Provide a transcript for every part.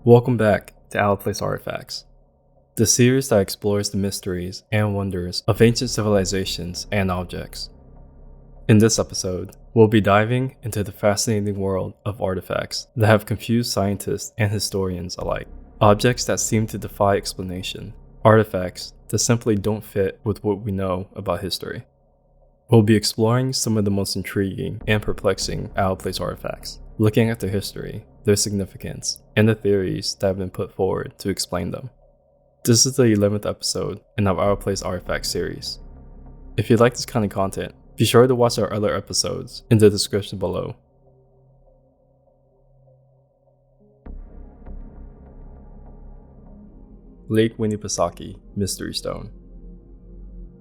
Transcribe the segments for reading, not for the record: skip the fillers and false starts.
Welcome back to Out of Place Artifacts, the series that explores the mysteries and wonders of ancient civilizations and objects. In this episode, we'll be diving into the fascinating world of artifacts that have confused scientists and historians alike. Objects that seem to defy explanation, artifacts that simply don't fit with what we know about history. We'll be exploring some of the most intriguing and perplexing Out of Place artifacts, looking at their history, their significance, and the theories that have been put forward to explain them. This is the 11th episode in our Out of Place Artifacts series. If you like this kind of content, be sure to watch our other episodes in the description below. Lake Winnipesaukee Mystery Stone.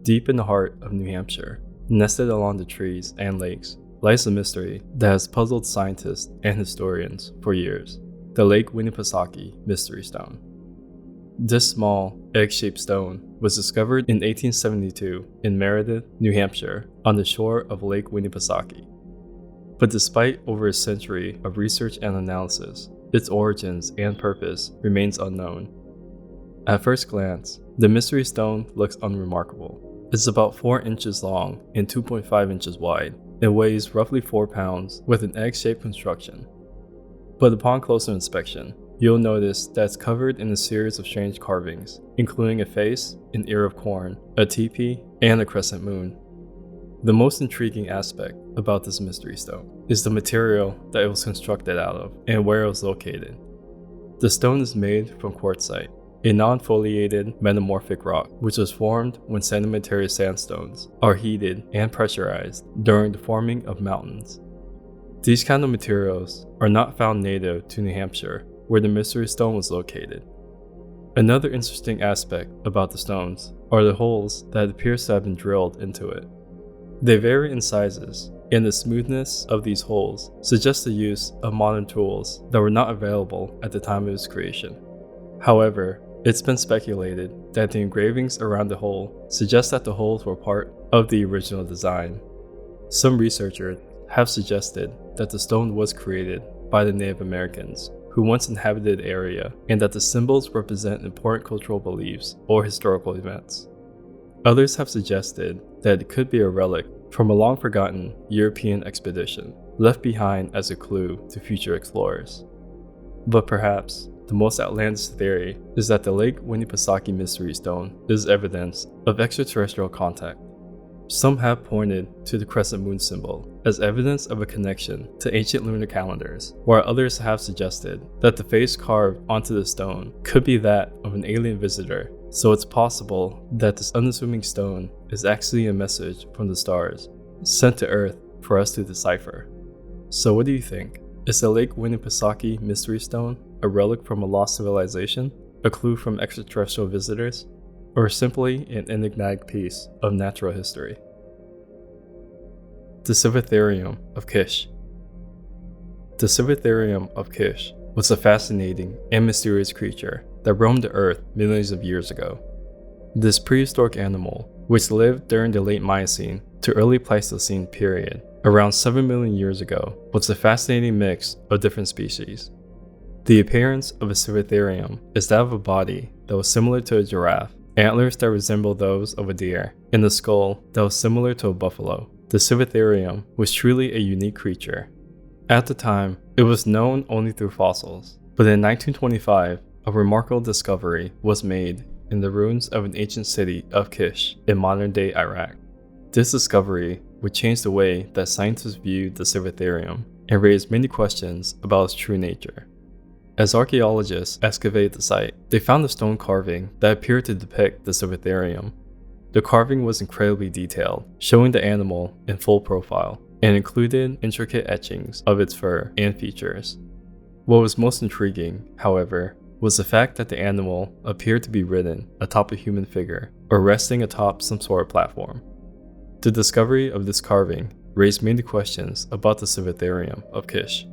Deep in the heart of New Hampshire, nested along the trees and lakes, lies a mystery that has puzzled scientists and historians for years: the Lake Winnipesaukee Mystery Stone. This small, egg-shaped stone was discovered in 1872 in Meredith, New Hampshire, on the shore of Lake Winnipesaukee. But despite over a century of research and analysis, its origins and purpose remains unknown. At first glance, the mystery stone looks unremarkable. It's about 4 inches long and 2.5 inches wide, and weighs roughly 4 pounds with an egg-shaped construction. But upon closer inspection, you'll notice that it's covered in a series of strange carvings, including a face, an ear of corn, a teepee, and a crescent moon. The most intriguing aspect about this mystery stone is the material that it was constructed out of and where it was located. The stone is made from quartzite, a non-foliated metamorphic rock which was formed when sedimentary sandstones are heated and pressurized during the forming of mountains. These kind of materials are not found native to New Hampshire, where the mystery stone was located. Another interesting aspect about the stones are the holes that appear to have been drilled into it. They vary in sizes, and the smoothness of these holes suggests the use of modern tools that were not available at the time of its creation. However, it's been speculated that the engravings around the hole suggest that the holes were part of the original design. Some researchers have suggested that the stone was created by the Native Americans who once inhabited the area, and that the symbols represent important cultural beliefs or historical events. Others have suggested that it could be a relic from a long-forgotten European expedition, left behind as a clue to future explorers. But perhaps the most outlandish theory is that the Lake Winnipesaukee Mystery Stone is evidence of extraterrestrial contact. Some have pointed to the crescent moon symbol as evidence of a connection to ancient lunar calendars, while others have suggested that the face carved onto the stone could be that of an alien visitor, so it's possible that this unassuming stone is actually a message from the stars, sent to Earth for us to decipher. So what do you think? Is the Lake Winnipesaukee Mystery Stone a relic from a lost civilization, a clue from extraterrestrial visitors, or simply an enigmatic piece of natural history? The Civatherium of Kish. The Civatherium of Kish was a fascinating and mysterious creature that roamed the earth millions of years ago. This prehistoric animal, which lived during the late Miocene to early Pleistocene period, around 7 million years ago, was a fascinating mix of different species. The appearance of a Civatherium is that of a body that was similar to a giraffe, antlers that resembled those of a deer, and a skull that was similar to a buffalo. The Civatherium was truly a unique creature. At the time, it was known only through fossils, but in 1925, a remarkable discovery was made in the ruins of an ancient city of Kish in modern-day Iraq. This discovery would change the way that scientists viewed the Civatherium and raised many questions about its true nature. As archaeologists excavated the site, they found a stone carving that appeared to depict the Civatherium. The carving was incredibly detailed, showing the animal in full profile, and included intricate etchings of its fur and features. What was most intriguing, however, was the fact that the animal appeared to be ridden atop a human figure or resting atop some sort of platform. The discovery of this carving raised many questions about the Civatherium of Kish.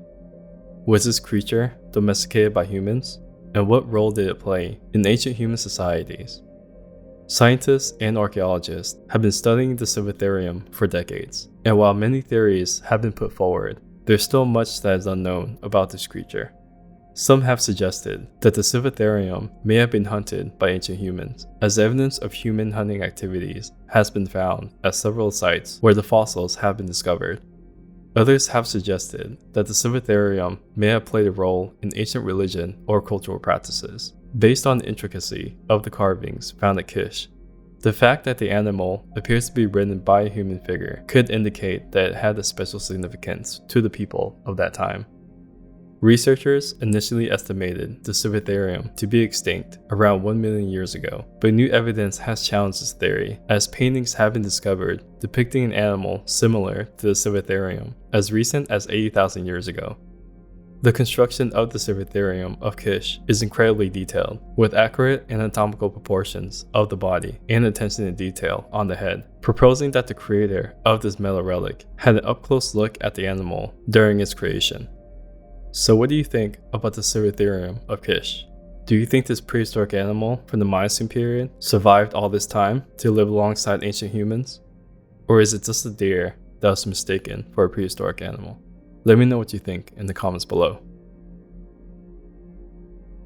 Was this creature domesticated by humans? And what role did it play in ancient human societies? Scientists and archaeologists have been studying the Civatherium for decades, and while many theories have been put forward, there's still much that is unknown about this creature. Some have suggested that the Civitherium may have been hunted by ancient humans, as evidence of human hunting activities has been found at several sites where the fossils have been discovered. Others have suggested that the Civitherium may have played a role in ancient religion or cultural practices, based on the intricacy of the carvings found at Kish. The fact that the animal appears to be ridden by a human figure could indicate that it had a special significance to the people of that time. Researchers initially estimated the Civitherium to be extinct around 1 million years ago, but new evidence has challenged this theory, as paintings have been discovered depicting an animal similar to the Civitherium as recent as 80,000 years ago. The construction of the Civitherium of Kish is incredibly detailed, with accurate anatomical proportions of the body and attention to detail on the head, proposing that the creator of this metal relic had an up-close look at the animal during its creation. So what do you think about the Civitherium of Kish? Do you think this prehistoric animal from the Miocene period survived all this time to live alongside ancient humans? Or is it just a deer that was mistaken for a prehistoric animal? Let me know what you think in the comments below.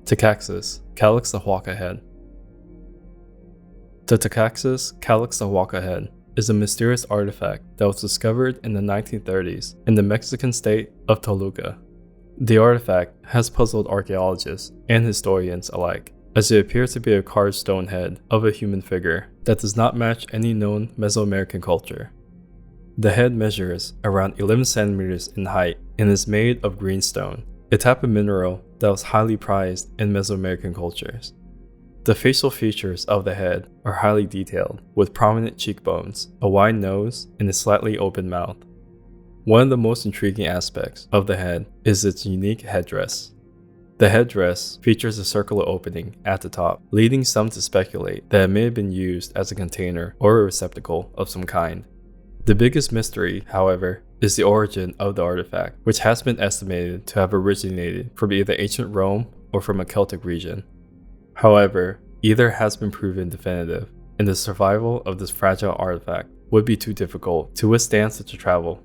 Takaxis calyx-the-Huaca head. The Takaxis calyx-the-Huaca head is a mysterious artifact that was discovered in the 1930s in the Mexican state of Toluca. The artifact has puzzled archaeologists and historians alike, as it appears to be a carved stone head of a human figure that does not match any known Mesoamerican culture. The head measures around 11 centimeters in height and is made of greenstone, a type of mineral that was highly prized in Mesoamerican cultures. The facial features of the head are highly detailed, with prominent cheekbones, a wide nose, and a slightly open mouth. One of the most intriguing aspects of the head is its unique headdress. The headdress features a circular opening at the top, leading some to speculate that it may have been used as a container or a receptacle of some kind. The biggest mystery, however, is the origin of the artifact, which has been estimated to have originated from either ancient Rome or from a Celtic region. However, either has been proven definitive, and the survival of this fragile artifact would be too difficult to withstand such a travel.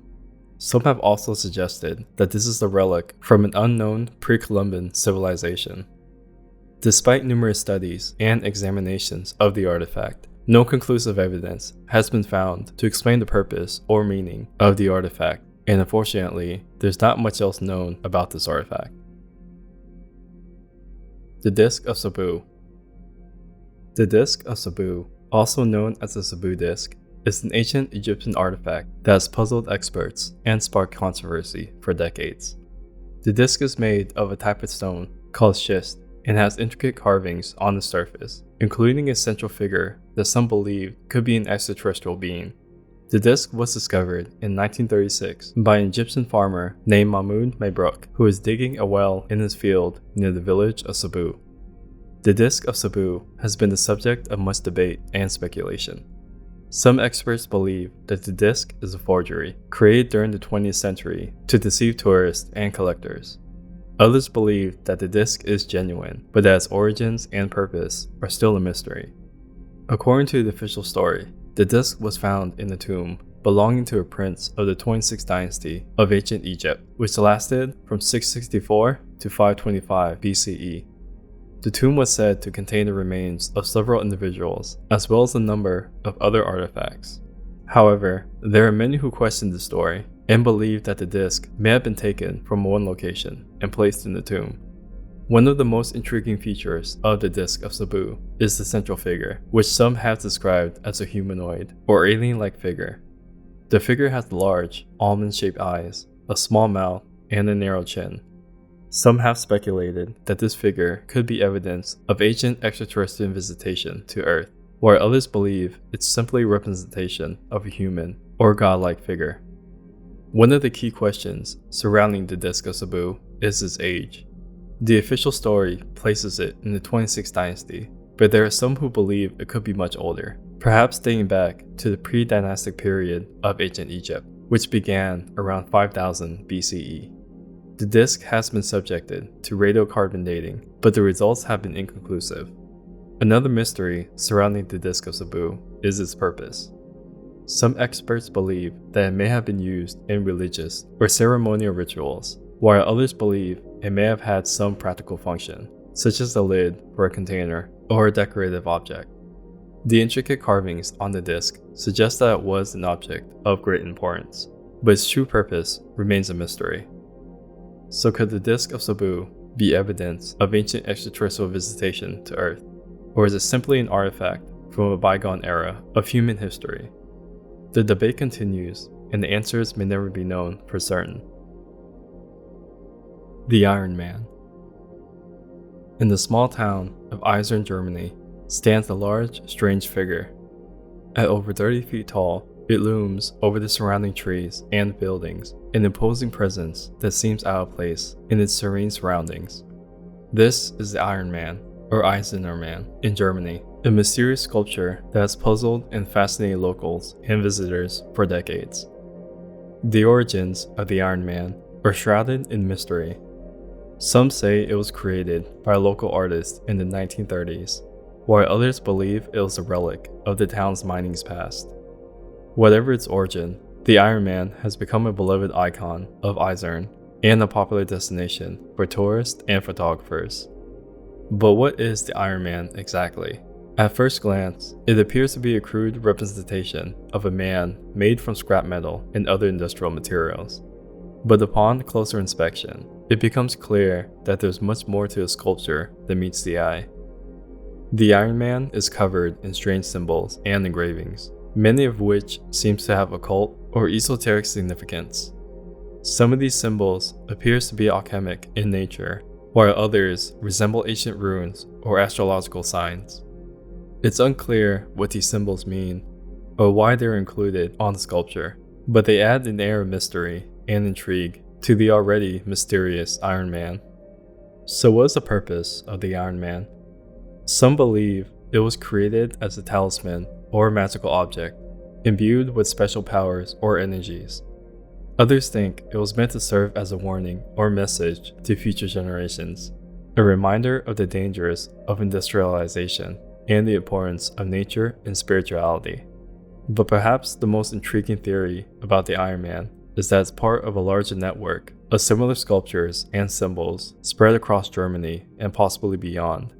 Some have also suggested that this is the relic from an unknown pre-Columbian civilization. Despite numerous studies and examinations of the artifact, no conclusive evidence has been found to explain the purpose or meaning of the artifact, and unfortunately, there's not much else known about this artifact. The Disc of Sabu. The Disc of Sabu, also known as the Sabu Disc, is an ancient Egyptian artifact that has puzzled experts and sparked controversy for decades. The disc is made of a type of stone called schist and has intricate carvings on the surface, including a central figure that some believe could be an extraterrestrial being. The disc was discovered in 1936 by an Egyptian farmer named Mahmoud Mabruk, who was digging a well in his field near the village of Sabu. The Disc of Sabu has been the subject of much debate and speculation. Some experts believe that the disc is a forgery, created during the 20th century to deceive tourists and collectors. Others believe that the disc is genuine, but that its origins and purpose are still a mystery. According to the official story, the disc was found in a tomb belonging to a prince of the 26th dynasty of ancient Egypt, which lasted from 664 to 525 BCE. The tomb was said to contain the remains of several individuals, as well as a number of other artifacts. However, there are many who question the story and believe that the disc may have been taken from one location and placed in the tomb. One of the most intriguing features of the Disc of Sabu is the central figure, which some have described as a humanoid or alien-like figure. The figure has large, almond-shaped eyes, a small mouth, and a narrow chin. Some have speculated that this figure could be evidence of ancient extraterrestrial visitation to Earth, while others believe it's simply a representation of a human or godlike figure. One of the key questions surrounding the Disc of Sabu is its age. The official story places it in the 26th dynasty, but there are some who believe it could be much older, perhaps dating back to the pre-dynastic period of ancient Egypt, which began around 5000 BCE. The disc has been subjected to radiocarbon dating, but the results have been inconclusive. Another mystery surrounding the Disc of Sabu is its purpose. Some experts believe that it may have been used in religious or ceremonial rituals, while others believe it may have had some practical function, such as the lid for a container or a decorative object. The intricate carvings on the disc suggest that it was an object of great importance, but its true purpose remains a mystery. So could the disc of Sabu be evidence of ancient extraterrestrial visitation to Earth, or is it simply an artifact from a bygone era of human history? The debate continues, and the answers may never be known for certain. The Iron Man. In the small town of Eisern, Germany, stands a large, strange figure. At over 30 feet tall, it looms over the surrounding trees and buildings, an imposing presence that seems out of place in its serene surroundings. This is the Iron Man, or Eisener Man, in Germany, a mysterious sculpture that has puzzled and fascinated locals and visitors for decades. The origins of the Iron Man are shrouded in mystery. Some say it was created by a local artist in the 1930s, while others believe it was a relic of the town's mining's past. Whatever its origin, the Iron Man has become a beloved icon of Eisern and a popular destination for tourists and photographers. But what is the Iron Man exactly? At first glance, it appears to be a crude representation of a man made from scrap metal and other industrial materials. But upon closer inspection, it becomes clear that there's much more to the sculpture than meets the eye. The Iron Man is covered in strange symbols and engravings, many of which seems to have occult or esoteric significance. Some of these symbols appears to be alchemic in nature, while others resemble ancient runes or astrological signs. It's unclear what these symbols mean or why they're included on the sculpture, but they add an air of mystery and intrigue to the already mysterious Iron Man. So what is the purpose of the Iron Man? Some believe it was created as a talisman or magical object, imbued with special powers or energies. Others think it was meant to serve as a warning or message to future generations, a reminder of the dangers of industrialization and the importance of nature and spirituality. But perhaps the most intriguing theory about the Iron Man is that it's part of a larger network of similar sculptures and symbols spread across Germany and possibly beyond.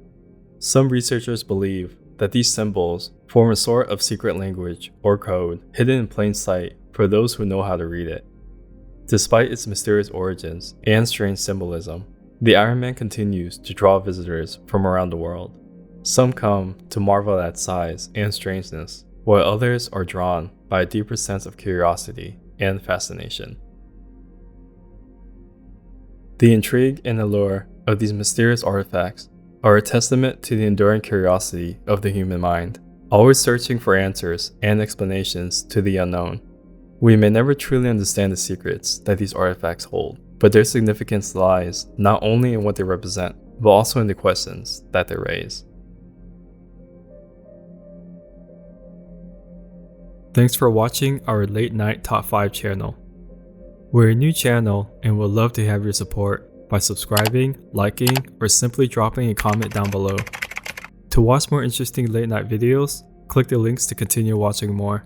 Some researchers believe that these symbols form a sort of secret language or code hidden in plain sight for those who know how to read it. Despite its mysterious origins and strange symbolism, the Iron Man continues to draw visitors from around the world. Some come to marvel at its size and strangeness, while others are drawn by a deeper sense of curiosity and fascination. The intrigue and allure of these mysterious artifacts are a testament to the enduring curiosity of the human mind, always searching for answers and explanations to the unknown. We may never truly understand the secrets that these artifacts hold, but their significance lies not only in what they represent, but also in the questions that they raise. Thanks for watching our Late Night Top 5 channel. We're a new channel and would love to have your support by subscribing, liking, or simply dropping a comment down below. To watch more interesting late night videos, click the links to continue watching more.